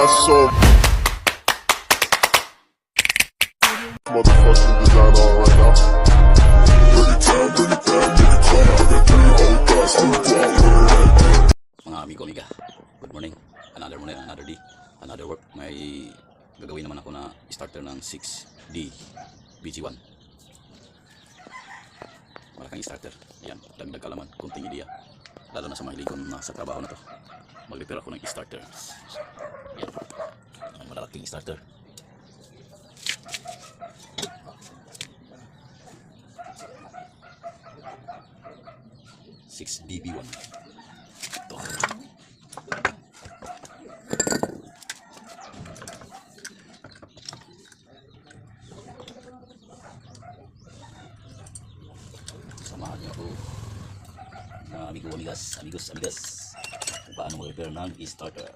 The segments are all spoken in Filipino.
so motherfucking design on right now. Mga amigo, amiga, good morning. Another morning, another day, another work. May gagawin naman ako na starter ng 6D BG1. Malaking starter. Yan, dagdag kalaman, kunting ideya. Lalo na sa mga hilikon na sa trabaho na to. Mag-repair ako ng starter. Yan, ang malaking starter. BB1 ito. Samahan niyo ako mga amigo, amigos kung paano mag-repair ng starter.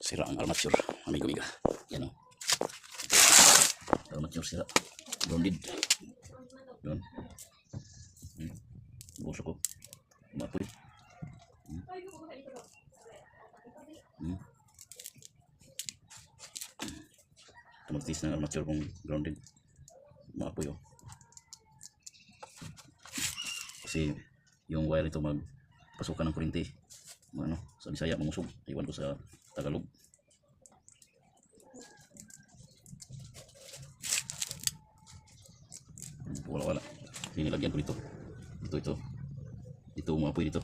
Sira ang armature, amigo-amiga. Yan o. Armature sira. Grounded. Doon. Buso ko. Mapoy. Tumagtis ng armature kung grounded. Mapoy o. Kasi yung wire ito magpasukan ng kuryente. Ano, sa Bisaya mangusog. Iwan ko sa Tagalog. Wala. Nilagyan ko dito. Dito umapoy dito.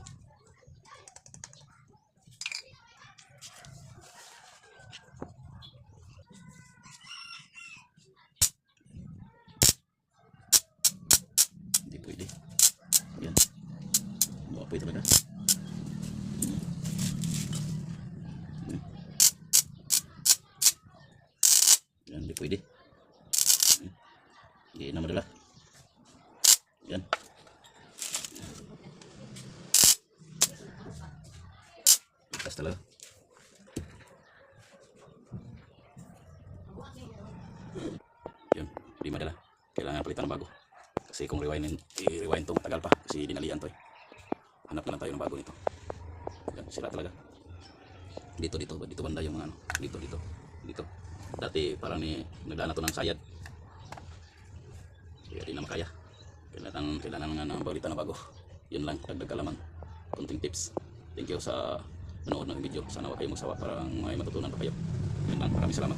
Hindi pwede. Yan. Umapoy talaga. Yan, hindi pwede. Hindi na madala. Yan. Ikas talaga. Yan, hindi madala. Kailangan palitan ng bago. Kasi kung i-rewind to matagal pa. Kasi dinalian to eh. Hanap na lang tayo ng bago nito. Yan, sira talaga. Dito banda yung mga ano. Dito. Dati parang nagdaan na to ng sayad. Kaya di na makaya. Kailangan nga ng balitan na bago. Yun lang, dagdag kalaman. Kunting tips. Thank you sa nanood ng video. Sana wag kayo magsawa para may matutunan pa kayo. Yun lang, maraming salamat.